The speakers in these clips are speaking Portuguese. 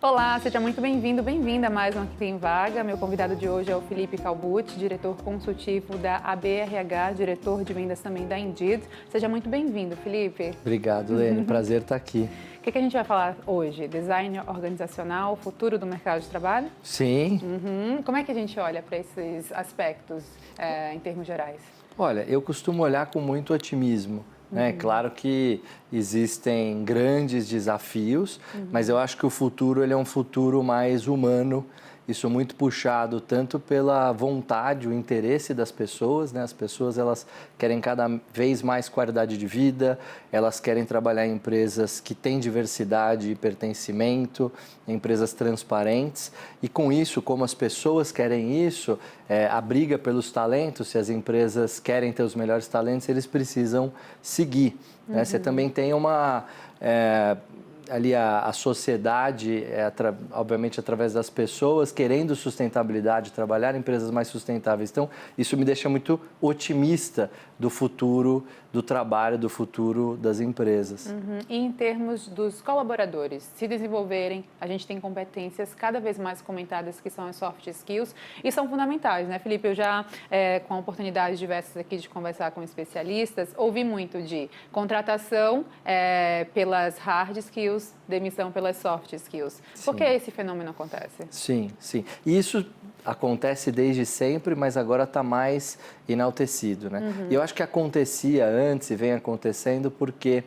Olá, seja muito bem-vindo, bem-vinda a mais um Aqui Tem Vaga. Meu convidado de hoje é o Felipe Calbucci, diretor consultivo da ABRH, diretor de vendas também da Indeed. Seja muito bem-vindo, Felipe. Obrigado, Lene. Prazer estar aqui. O que a gente vai falar hoje? Design organizacional, futuro do mercado de trabalho? Sim. Como é que a gente olha para esses aspectos em termos gerais? Olha, eu costumo olhar com muito otimismo. Claro que existem grandes desafios, mas eu acho que o futuro ele é um futuro mais humano. Isso muito puxado tanto pela vontade, o interesse das pessoas, né? As pessoas elas querem cada vez mais qualidade de vida, elas querem trabalhar em empresas que têm diversidade e pertencimento, empresas transparentes. E com isso, como as pessoas querem isso, a briga pelos talentos, se as empresas querem ter os melhores talentos, eles precisam seguir. Né? Você também tem uma... ali a sociedade, obviamente através das pessoas, querendo sustentabilidade, trabalhar em empresas mais sustentáveis. Então, isso me deixa muito otimista do futuro do trabalho, do futuro das empresas. E em termos dos colaboradores se desenvolverem, a gente tem competências cada vez mais comentadas que são as soft skills e são fundamentais, né, Felipe? Eu já, com oportunidades diversas aqui de conversar com especialistas, ouvi muito de contratação pelas hard skills, demissão pelas soft skills. Por que esse fenômeno acontece? Sim. Isso acontece desde sempre, mas agora está mais enaltecido, né? E eu acho que acontecia antes e vem acontecendo porque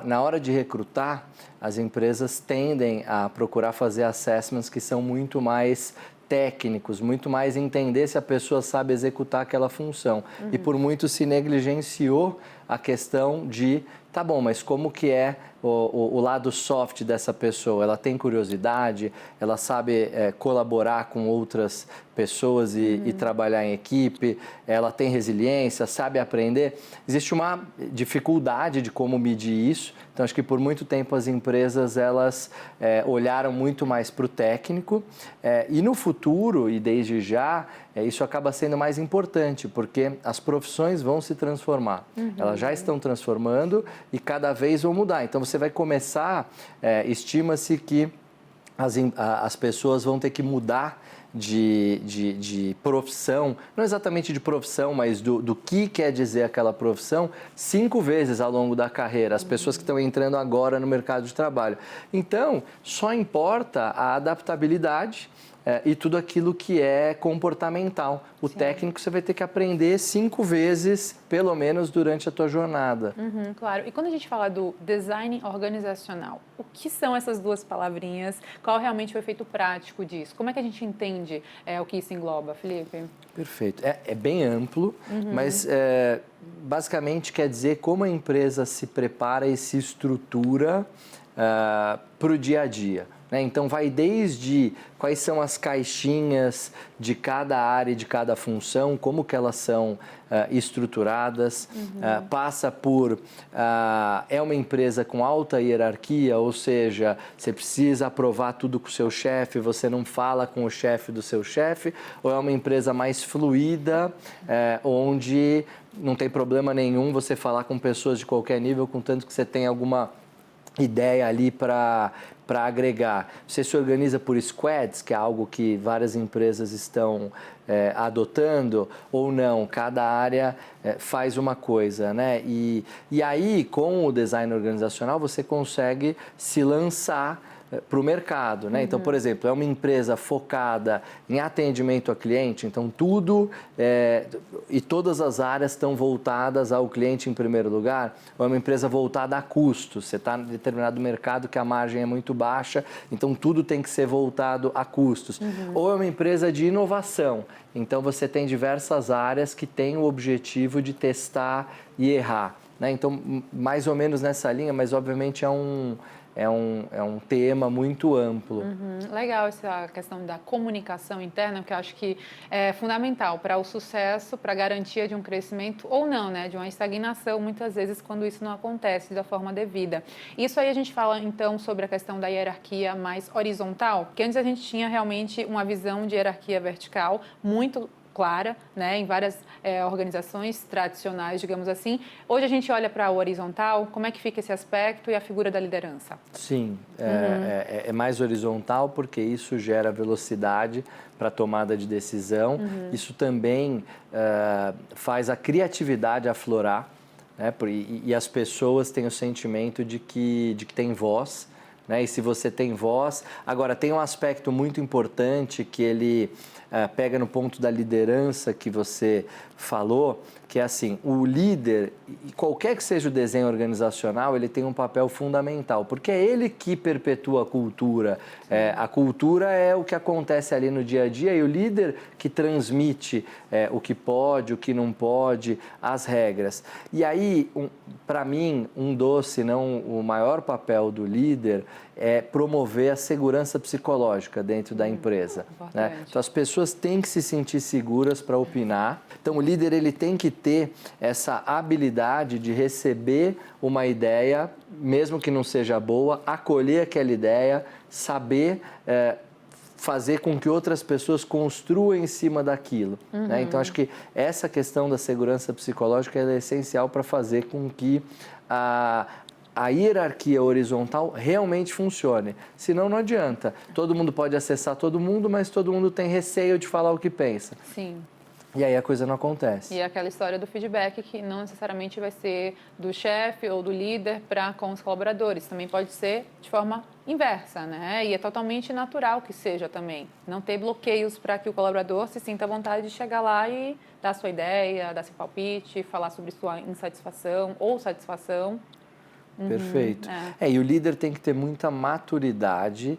na hora de recrutar, as empresas tendem a procurar fazer assessments que são muito mais técnicos, muito mais entender se a pessoa sabe executar aquela função. E por muito se negligenciou a questão de, tá bom, mas como que é o lado soft dessa pessoa? Ela tem curiosidade, ela sabe colaborar com outras pessoas e trabalhar em equipe, ela tem resiliência, sabe aprender. Existe uma dificuldade de como medir isso, então acho que por muito tempo as empresas elas olharam muito mais para o técnico e no futuro e desde já isso acaba sendo mais importante porque as profissões vão se transformar, elas já estão transformando e cada vez vão mudar, então você vai começar, estima-se que as pessoas vão ter que mudar de profissão, não exatamente de profissão, mas do que quer dizer aquela profissão, 5 vezes ao longo da carreira, as pessoas que estão entrando agora no mercado de trabalho. Então, só importa a adaptabilidade e tudo aquilo que é comportamental. O técnico você vai ter que aprender 5 vezes, pelo menos, durante a tua jornada. Claro. E quando a gente fala do design organizacional, o que são essas duas palavrinhas? Qual realmente o efeito prático disso? Como é que a gente entende o que isso engloba, Felipe? Perfeito. É bem amplo, mas basicamente quer dizer como a empresa se prepara e se estrutura para o dia a dia. Então, vai desde quais são as caixinhas de cada área e de cada função, como que elas são estruturadas, passa por... é uma empresa com alta hierarquia, ou seja, você precisa aprovar tudo com o seu chefe, você não fala com o chefe do seu chefe, ou é uma empresa mais fluida, onde não tem problema nenhum você falar com pessoas de qualquer nível, contanto que você tem alguma ideia ali para agregar. Você se organiza por squads, que é algo que várias empresas estão adotando, ou não, cada área faz uma coisa, né? E aí, com o design organizacional, você consegue se lançar para o mercado, né? Então, por exemplo, é uma empresa focada em atendimento ao cliente, então tudo e todas as áreas estão voltadas ao cliente em primeiro lugar, ou é uma empresa voltada a custos, você está em determinado mercado que a margem é muito baixa, então tudo tem que ser voltado a custos. Ou é uma empresa de inovação, então você tem diversas áreas que têm o objetivo de testar e errar, né? Então, mais ou menos nessa linha, mas obviamente é um tema muito amplo. Legal essa questão da comunicação interna, que eu acho que é fundamental para o sucesso, para a garantia de um crescimento ou não, né? De uma estagnação, muitas vezes, quando isso não acontece da forma devida. Isso aí a gente fala, então, sobre a questão da hierarquia mais horizontal, que antes a gente tinha realmente uma visão de hierarquia vertical muito clara, né, em várias organizações tradicionais, digamos assim. Hoje a gente olha para a horizontal, como é que fica esse aspecto e a figura da liderança? Sim, é mais horizontal porque isso gera velocidade para a tomada de decisão. Isso também faz a criatividade aflorar, né, e as pessoas têm o sentimento de que tem voz. Né? E se você tem voz... Agora, tem um aspecto muito importante que ele pega no ponto da liderança que você falou, que é assim, o líder, qualquer que seja o desenho organizacional, ele tem um papel fundamental, porque é ele que perpetua a cultura. A cultura é o que acontece ali no dia a dia e o líder que transmite o que pode, o que não pode, as regras. E aí, para mim, um doce, se não o maior papel do líder é promover a segurança psicológica dentro da empresa. Né? Então, as pessoas têm que se sentir seguras para opinar. Então, o líder ele tem que ter essa habilidade de receber uma ideia, mesmo que não seja boa, acolher aquela ideia, saber fazer com que outras pessoas construam em cima daquilo. Né? Então, acho que essa questão da segurança psicológica é essencial para fazer com que a hierarquia horizontal realmente funcione. Senão, não adianta. Todo mundo pode acessar todo mundo, mas todo mundo tem receio de falar o que pensa. Sim. E aí a coisa não acontece. E aquela história do feedback que não necessariamente vai ser do chefe ou do líder para com os colaboradores. Também pode ser de forma inversa, né? E é totalmente natural que seja também. Não ter bloqueios para que o colaborador se sinta à vontade de chegar lá e dar sua ideia, dar seu palpite, falar sobre sua insatisfação ou satisfação. Perfeito. E o líder tem que ter muita maturidade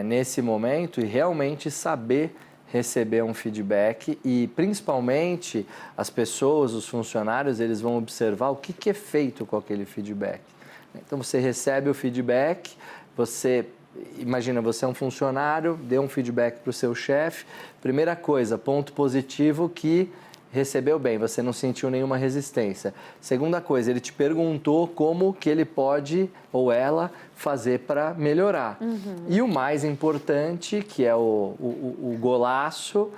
nesse momento e realmente saber receber um feedback e, principalmente, as pessoas, os funcionários, eles vão observar o que é feito com aquele feedback. Então, você recebe o feedback, imagina, você é um funcionário, deu um feedback para o seu chefe, primeira coisa, ponto positivo que recebeu bem, você não sentiu nenhuma resistência. Segunda coisa, ele te perguntou como que ele pode ou ela fazer para melhorar. E o mais importante, que é o golaço,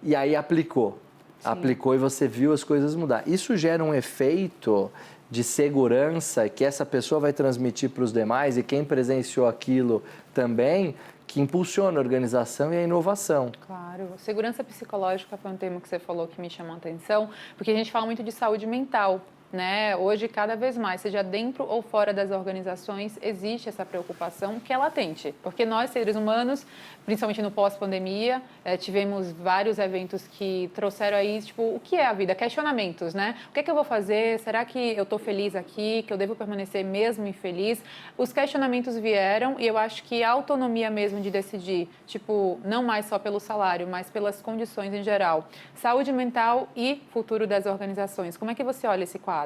e aí aplicou. Sim. Aplicou e você viu as coisas mudar. Isso gera um efeito de segurança que essa pessoa vai transmitir para os demais e quem presenciou aquilo também, que impulsiona a organização e a inovação. Claro. Segurança psicológica foi um termo que você falou que me chamou a atenção, porque a gente fala muito de saúde mental, né? Hoje, cada vez mais, seja dentro ou fora das organizações, existe essa preocupação que é latente. Porque nós, seres humanos, principalmente no pós-pandemia, tivemos vários eventos que trouxeram aí, tipo, o que é a vida? Questionamentos, né? O que é que eu vou fazer? Será que eu estou feliz aqui? Que eu devo permanecer mesmo infeliz? Os questionamentos vieram e eu acho que a autonomia mesmo de decidir, tipo, não mais só pelo salário, mas pelas condições em geral. Saúde mental e futuro das organizações. Como é que você olha esse quadro?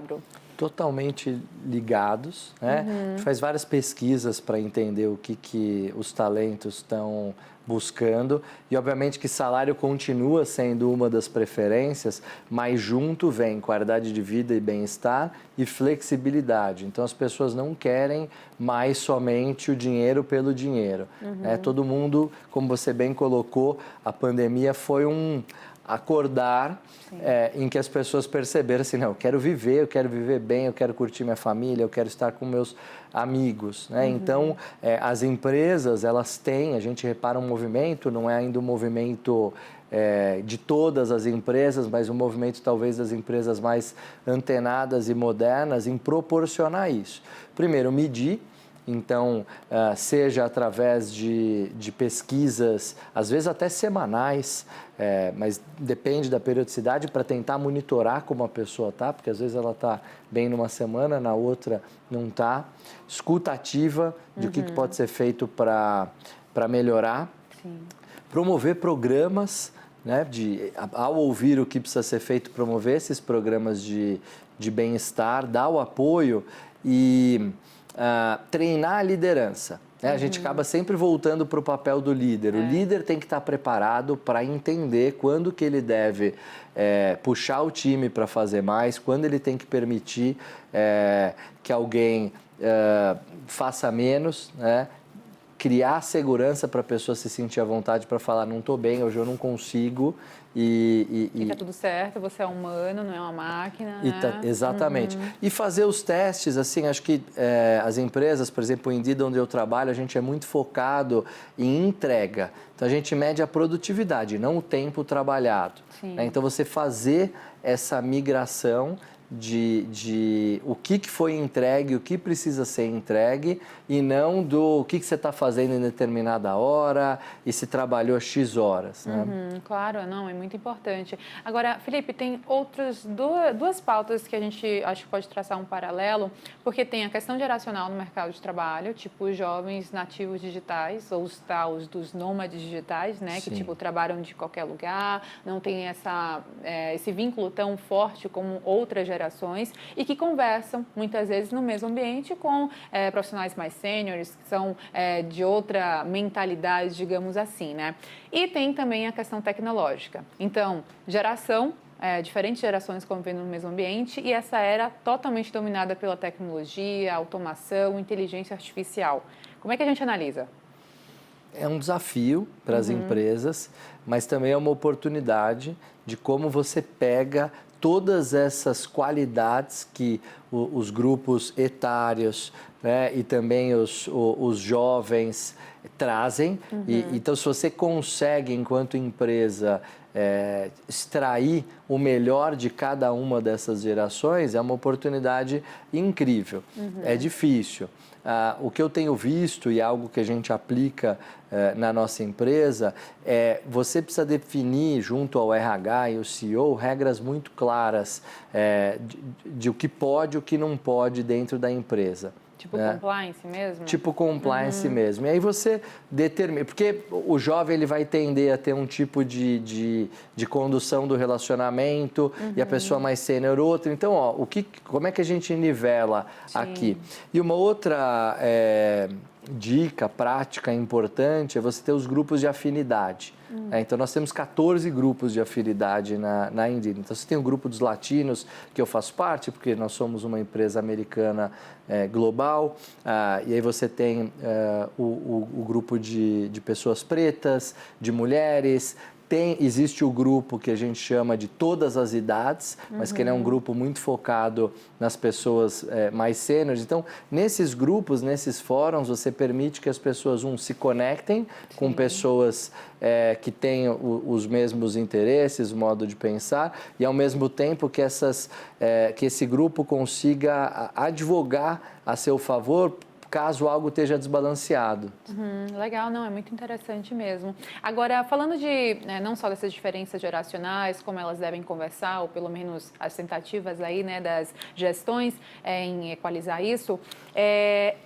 Totalmente ligados, né? A gente faz várias pesquisas para entender o que os talentos estão buscando e obviamente que salário continua sendo uma das preferências, mas junto vem qualidade de vida e bem-estar e flexibilidade. Então as pessoas não querem mais somente o dinheiro pelo dinheiro. Todo mundo, como você bem colocou, a pandemia foi um acordar em que as pessoas perceberam assim, não, eu quero viver bem, eu quero curtir minha família, eu quero estar com meus amigos, né? Então, as empresas, elas têm, a gente repara um movimento, não é ainda um movimento de todas as empresas, mas um movimento talvez das empresas mais antenadas e modernas em proporcionar isso. Primeiro, medir. Então, seja através de pesquisas, às vezes até semanais, mas depende da periodicidade para tentar monitorar como a pessoa está, porque às vezes ela está bem numa semana, na outra não está. Escuta ativa de o que pode ser feito para melhorar. Sim. Promover programas, né, ao ouvir o que precisa ser feito, promover esses programas de bem-estar, dar o apoio e... treinar a liderança. Né? A gente acaba sempre voltando para o papel do líder. O líder tem que estar preparado para entender quando que ele deve puxar o time para fazer mais, quando ele tem que permitir que alguém faça menos, né? criar segurança para a pessoa se sentir à vontade para falar, não estou bem, hoje eu não consigo. E tá tudo certo, você é humano, não é uma máquina, né? Exatamente. E fazer os testes, assim, acho que as empresas, por exemplo, o Indeed, onde eu trabalho, a gente é muito focado em entrega. Então, a gente mede a produtividade, não o tempo trabalhado. Né? Então, você fazer essa migração de o que foi entregue, o que precisa ser entregue e não do que você está fazendo em determinada hora e se trabalhou X horas. Né? Claro, não, é muito importante. Agora, Felipe, tem outras duas pautas que a gente acho que pode traçar um paralelo, porque tem a questão geracional no mercado de trabalho, tipo os jovens nativos digitais, ou os tais dos nômades digitais, né, que tipo trabalham de qualquer lugar, não tem esse vínculo tão forte como outras gerações e que conversam muitas vezes no mesmo ambiente com profissionais mais sêniores, que são de outra mentalidade, digamos assim, né? E tem também a questão tecnológica. Então, diferentes gerações convivendo no mesmo ambiente e essa era totalmente dominada pela tecnologia, automação, inteligência artificial. Como é que a gente analisa? É um desafio para as empresas, mas também é uma oportunidade de como você pega todas essas qualidades que os grupos etários, né, e também os jovens trazem. Então, se você consegue, enquanto empresa, extrair o melhor de cada uma dessas gerações, é uma oportunidade incrível. É difícil. O que eu tenho visto e algo que a gente aplica na nossa empresa você precisa definir junto ao RH e ao CEO regras muito claras de o que pode e o que não pode dentro da empresa. Tipo compliance mesmo? Tipo compliance mesmo. E aí você determina... Porque o jovem ele vai tender a ter um tipo de condução do relacionamento e a pessoa mais sênior outra. Então, como é que a gente nivela aqui? E uma outra dica prática importante é você ter os grupos de afinidade. Então, nós temos 14 grupos de afinidade na Indeed. Então, você tem o grupo dos latinos, que eu faço parte, porque nós somos uma empresa americana global. E aí você tem o grupo de pessoas pretas, de mulheres. Existe o grupo que a gente chama de todas as idades, mas que ele é um grupo muito focado nas pessoas mais sêniores. Então, nesses grupos, nesses fóruns, você permite que as pessoas, se conectem com pessoas que têm os mesmos interesses, modo de pensar, e ao mesmo tempo que esse grupo consiga advogar a seu favor caso algo esteja desbalanceado. Legal, não, é muito interessante mesmo. Agora, falando de não só dessas diferenças geracionais, como elas devem conversar, ou pelo menos as tentativas aí, né, das gestões em equalizar isso,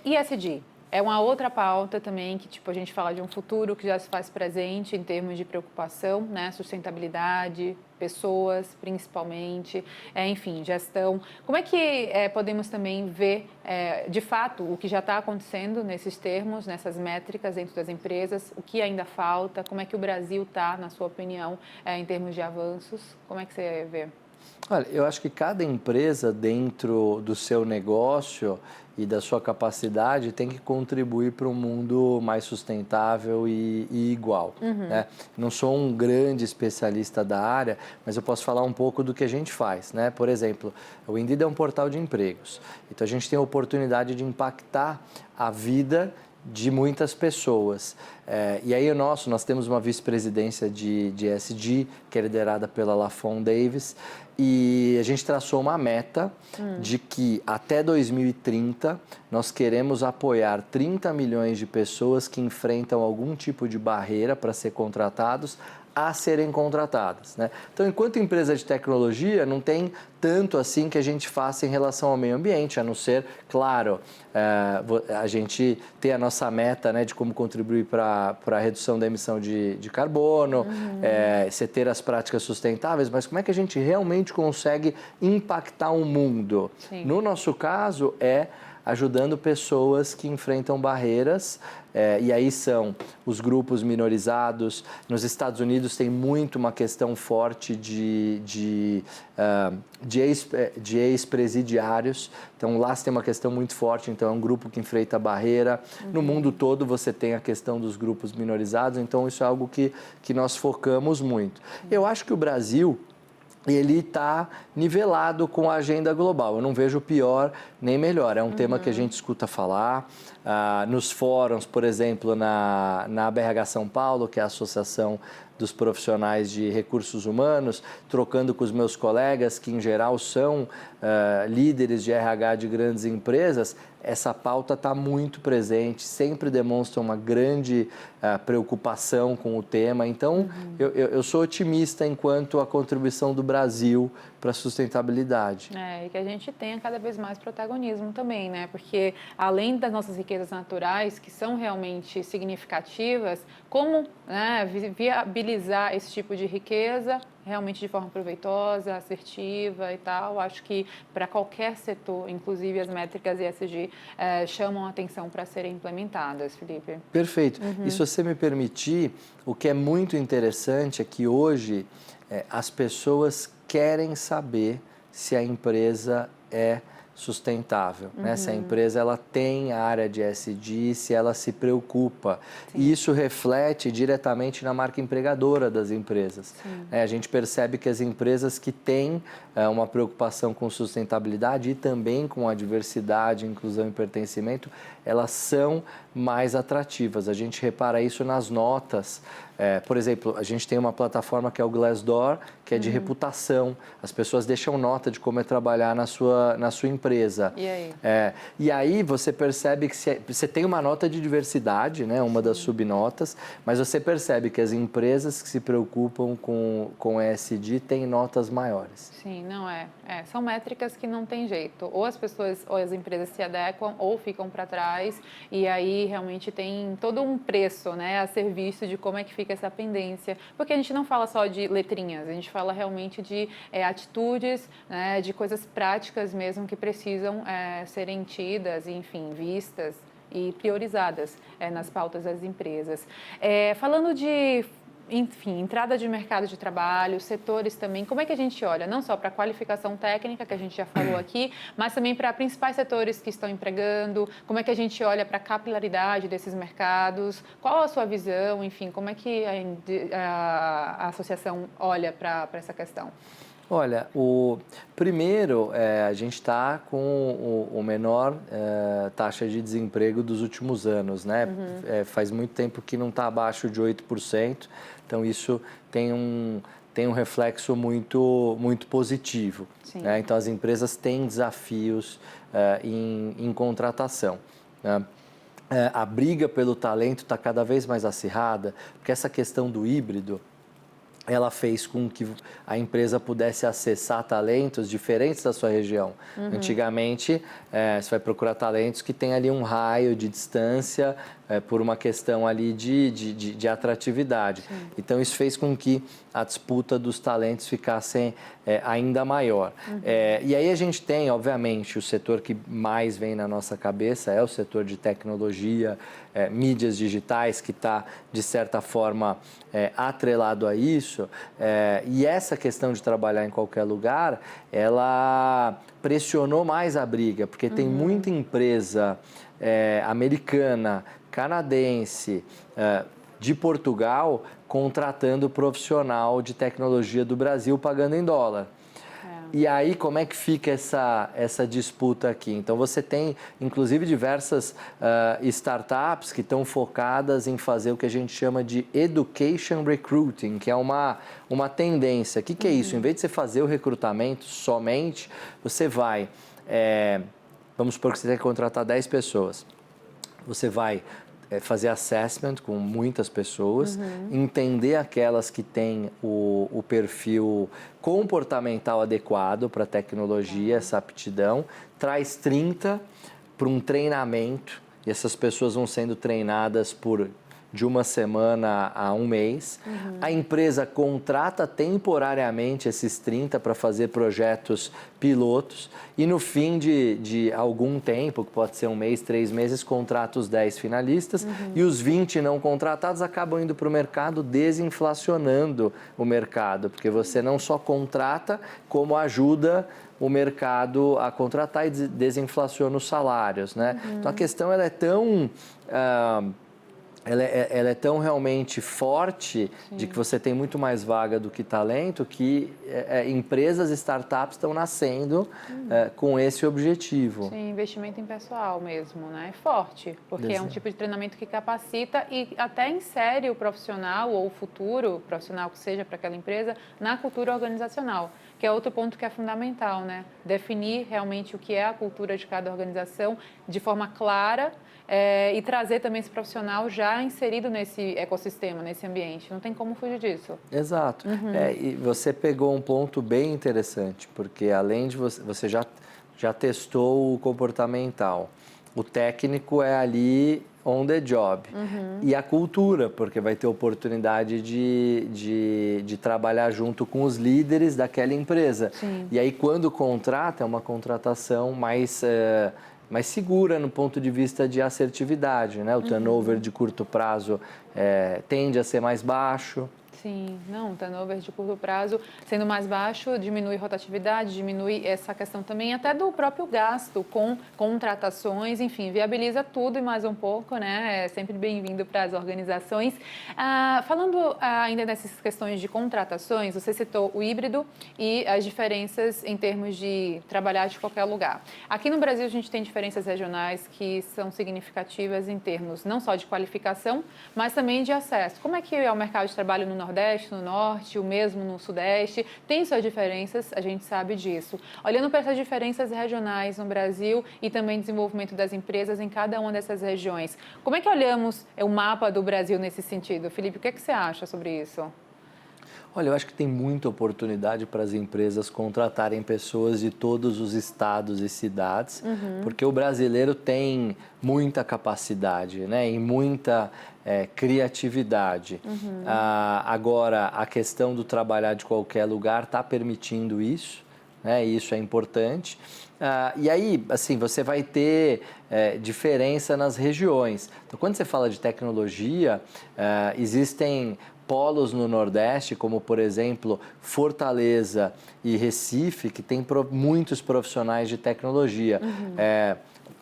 ESG. É uma outra pauta também que, tipo, a gente fala de um futuro que já se faz presente em termos de preocupação, né? Sustentabilidade, pessoas, principalmente, enfim, gestão. Como é que podemos também ver, de fato, o que já está acontecendo nesses termos, nessas métricas dentro das empresas, o que ainda falta, como é que o Brasil está, na sua opinião, em termos de avanços? Como é que você vê? Olha, eu acho que cada empresa dentro do seu negócio e da sua capacidade tem que contribuir para um mundo mais sustentável e igual. Né? Não sou um grande especialista da área, mas eu posso falar um pouco do que a gente faz. Né? Por exemplo, o Indeed é um portal de empregos. Então, a gente tem a oportunidade de impactar a vida de muitas pessoas. E aí nós temos uma vice-presidência de ESG, que é liderada pela Lafon Davis, e a gente traçou uma meta de que até 2030 nós queremos apoiar 30 milhões de pessoas que enfrentam algum tipo de barreira para ser contratados a serem contratadas. Né? Então, enquanto empresa de tecnologia, não tem tanto assim que a gente faça em relação ao meio ambiente, a não ser, claro, a gente ter a nossa meta, né, de como contribuir para a redução da emissão de carbono, você ter as práticas sustentáveis, mas como é que a gente realmente consegue impactar o mundo? Sim. No nosso caso, ajudando pessoas que enfrentam barreiras, e aí são os grupos minorizados. Nos Estados Unidos tem muito uma questão forte de ex-presidiários, então lá você tem uma questão muito forte, então é um grupo que enfrenta a barreira. No mundo todo você tem a questão dos grupos minorizados, então isso é algo que nós focamos muito. Eu acho que o Brasil, ele está nivelado com a agenda global. Eu não vejo pior nem melhor. É um tema que a gente escuta falar. Nos fóruns, por exemplo, na ABRH São Paulo, que é a Associação dos Profissionais de Recursos Humanos, trocando com os meus colegas, que em geral são líderes de RH de grandes empresas, essa pauta está muito presente, sempre demonstra uma grande preocupação com o tema. Então, eu sou otimista enquanto a contribuição do Brasil para a sustentabilidade. E que a gente tenha cada vez mais protagonismo também, né? Porque além das nossas riquezas naturais, que são realmente significativas, como, né, viabilizar esse tipo de riqueza realmente de forma proveitosa, assertiva e tal. Acho que para qualquer setor, inclusive as métricas ESG, chamam a atenção para serem implementadas, Felipe. Perfeito. E se você me permitir, o que é muito interessante é que hoje as pessoas querem saber se a empresa é sustentável, né? Se a empresa ela tem a área de ESG, se ela se preocupa. Sim. E isso reflete diretamente na marca empregadora das empresas. A gente percebe que as empresas que têm uma preocupação com sustentabilidade e também com a diversidade, inclusão e pertencimento, elas são mais atrativas. A gente repara isso nas notas. Por exemplo, a gente tem uma plataforma que é o Glassdoor, que é de reputação. As pessoas deixam nota de como é trabalhar na sua empresa. E aí? E aí você percebe que você tem uma nota de diversidade, né, uma das subnotas, mas você percebe que as empresas que se preocupam com ESG têm notas maiores. Sim, não são métricas que não tem jeito. Ou as pessoas, ou as empresas se adequam ou ficam para trás, e aí realmente tem todo um preço, né, a serviço de como é que fica essa pendência. Porque a gente não fala só de letrinhas, a gente fala realmente de atitudes, né, de coisas práticas mesmo que precisam serem tidas, enfim, vistas e priorizadas nas pautas das empresas. Falando de, enfim, entrada de mercado de trabalho, setores também, como é que a gente olha não só para a qualificação técnica, que a gente já falou aqui, mas também para principais setores que estão empregando, como é que a gente olha para a capilaridade desses mercados, qual a sua visão, enfim, como é que a associação olha para essa questão? Olha, primeiro, a gente está com o menor taxa de desemprego dos últimos anos, né? Faz muito tempo que não está abaixo de 8%, então isso tem um reflexo muito, muito positivo. Né? Então, as empresas têm desafios em contratação. Né? A briga pelo talento está cada vez mais acirrada, porque essa questão do híbrido, ela fez com que a empresa pudesse acessar talentos diferentes da sua região. Antigamente, você vai procurar talentos que tem ali um raio de distância por uma questão ali de atratividade. Sim. Então, isso fez com que a disputa dos talentos ficasse ainda maior. E aí a gente tem, obviamente, o setor que mais vem na nossa cabeça é o setor de tecnologia, mídias digitais, que está, de certa forma, atrelado a isso. E essa questão de trabalhar em qualquer lugar, ela pressionou mais a briga, porque tem muita empresa americana, canadense, de Portugal, contratando profissional de tecnologia do Brasil, pagando em dólar. E aí, como é que fica essa disputa aqui? Então, você tem, inclusive, diversas startups que estão focadas em fazer o que a gente chama de Education Recruiting, que é uma tendência. O que é isso? Em vez de você fazer o recrutamento somente, você vai... vamos supor que você tem que contratar 10 pessoas. Você vai fazer assessment com muitas pessoas, entender aquelas que têm o perfil comportamental adequado para a tecnologia, essa aptidão, traz 30 para um treinamento, e essas pessoas vão sendo treinadas por de uma semana a um mês. A empresa contrata temporariamente esses 30 para fazer projetos pilotos e no fim de algum tempo, que pode ser um mês, 3 meses, contrata os 10 finalistas e os 20 não contratados acabam indo para o mercado, desinflacionando o mercado, porque você não só contrata, como ajuda o mercado a contratar e desinflaciona os salários, né? Então a questão ela é tão ela é tão realmente forte de que você tem muito mais vaga do que talento, que empresas, startups estão nascendo com esse objetivo. Sim, investimento em pessoal mesmo, né? É forte, porque é um tipo de treinamento que capacita e até insere o profissional ou o futuro profissional que seja para aquela empresa na cultura organizacional, que é outro ponto que é fundamental, né? Definir realmente o que é a cultura de cada organização de forma clara e trazer também esse profissional já inserido nesse ecossistema, nesse ambiente. Não tem como fugir disso. Exato. E você pegou um ponto bem interessante, porque além de você já testou o comportamental, o técnico é ali on the job. E a cultura, porque vai ter oportunidade de trabalhar junto com os líderes daquela empresa. Sim. E aí, quando contrata, é uma contratação mais segura no ponto de vista de assertividade, né? O turnover de curto prazo tende a ser mais baixo. Sim, não, turnover de curto prazo sendo mais baixo, diminui rotatividade, diminui essa questão também até do próprio gasto com contratações, enfim, viabiliza tudo e mais um pouco, né? É sempre bem-vindo para as organizações. Falando ainda dessas questões de contratações, você citou o híbrido e as diferenças em termos de trabalhar de qualquer lugar. Aqui no Brasil a gente tem diferenças regionais que são significativas em termos não só de qualificação, mas também de acesso. Como é que é o mercado de trabalho no Nordeste, no Norte, o mesmo no Sudeste? Tem suas diferenças, a gente sabe disso. Olhando para essas diferenças regionais no Brasil e também desenvolvimento das empresas em cada uma dessas regiões, como é que olhamos o mapa do Brasil nesse sentido? Felipe, o que é que você acha sobre isso? Olha, eu acho que tem muita oportunidade para as empresas contratarem pessoas de todos os estados e cidades, porque o brasileiro tem muita capacidade, né, e muita criatividade. Agora, a questão do trabalhar de qualquer lugar está permitindo isso, né, e isso é importante. E aí, assim, você vai ter diferença nas regiões. Então, quando você fala de tecnologia, existem polos no Nordeste, como, por exemplo, Fortaleza e Recife, que tem muitos profissionais de tecnologia.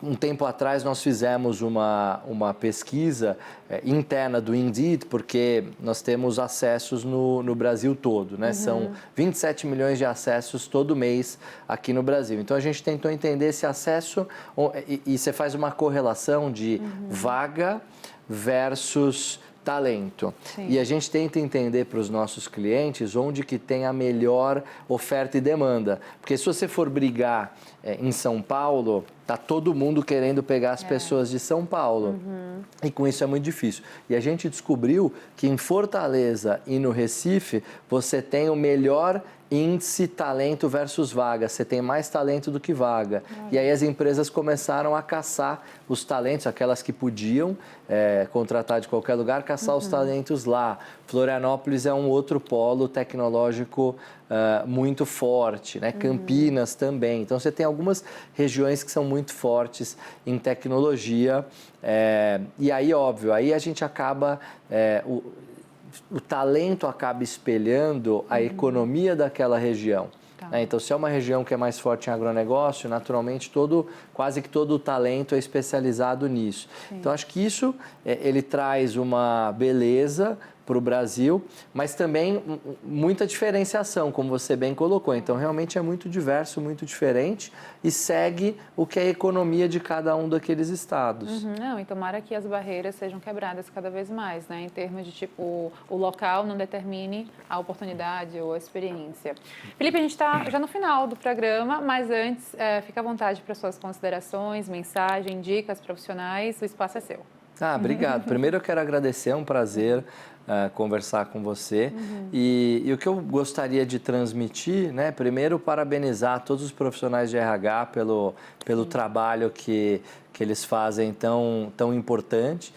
Um tempo atrás, nós fizemos uma pesquisa interna do Indeed, porque nós temos acessos no Brasil todo, né? São 27 milhões de acessos todo mês aqui no Brasil. Então, a gente tentou entender esse acesso e você faz uma correlação de vaga versus talento. Sim. E a gente tenta entender para os nossos clientes onde que tem a melhor oferta e demanda. Porque se você for brigar em São Paulo, tá todo mundo querendo pegar as pessoas de São Paulo. E com isso é muito difícil. E a gente descobriu que em Fortaleza e no Recife, você tem o melhor índice talento versus vaga. Você tem mais talento do que vaga. E aí as empresas começaram a caçar os talentos, aquelas que podiam contratar de qualquer lugar, caçar os talentos lá. Florianópolis é um outro polo tecnológico muito forte, né? Campinas também. Então, você tem algumas regiões que são muito fortes em tecnologia. E aí, óbvio, aí a gente acaba... o talento acaba espelhando a economia daquela região. Né? Então, se é uma região que é mais forte em agronegócio, naturalmente quase que todo o talento é especializado nisso. Sim. Então, acho que isso ele traz uma beleza para o Brasil, mas também muita diferenciação, como você bem colocou. Então, realmente é muito diverso, muito diferente e segue o que é a economia de cada um daqueles estados. Não, e tomara que as barreiras sejam quebradas cada vez mais, né? Em termos de, tipo, o local não determine a oportunidade ou a experiência. Felipe, a gente está já no final do programa, mas antes, fica à vontade para suas considerações, mensagem, dicas profissionais, o espaço é seu. Obrigado. Primeiro eu quero agradecer, é um prazer conversar com você. E o que eu gostaria de transmitir, né? Primeiro, parabenizar todos os profissionais de RH pelo trabalho que que eles fazem tão importante.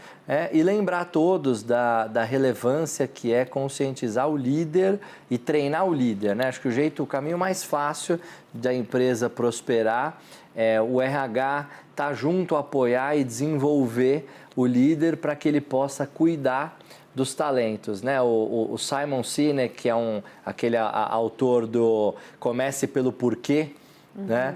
E lembrar a todos da relevância que é conscientizar o líder e treinar o líder, né? Acho que o caminho mais fácil da empresa prosperar é o RH estar junto, apoiar e desenvolver o líder para que ele possa cuidar dos talentos, né? O Simon Sinek, que é aquele autor do Comece pelo Porquê, né?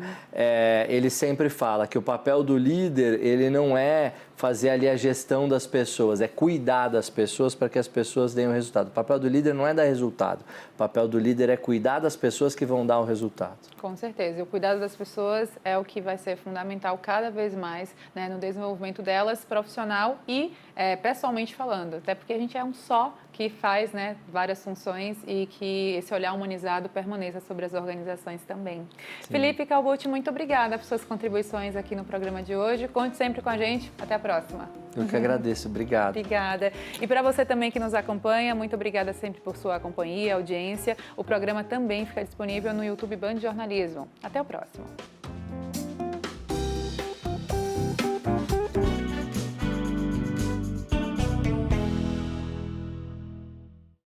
Ele sempre fala que o papel do líder, ele não é fazer ali a gestão das pessoas, é cuidar das pessoas para que as pessoas deem o resultado. O papel do líder não é dar resultado, o papel do líder é cuidar das pessoas que vão dar o resultado. Com certeza, e o cuidado das pessoas é o que vai ser fundamental cada vez mais, né, no desenvolvimento delas, profissional e pessoalmente falando, até porque a gente é um só que faz, né, várias funções e que esse olhar humanizado permaneça sobre as organizações também. Sim. Felipe Calbucci, muito obrigada por suas contribuições aqui no programa de hoje. Conte sempre com a gente. Até a próxima. Eu que agradeço. Obrigado. Obrigada. E para você também que nos acompanha, muito obrigada sempre por sua companhia, audiência. O programa também fica disponível no YouTube Band Jornalismo. Até o próximo.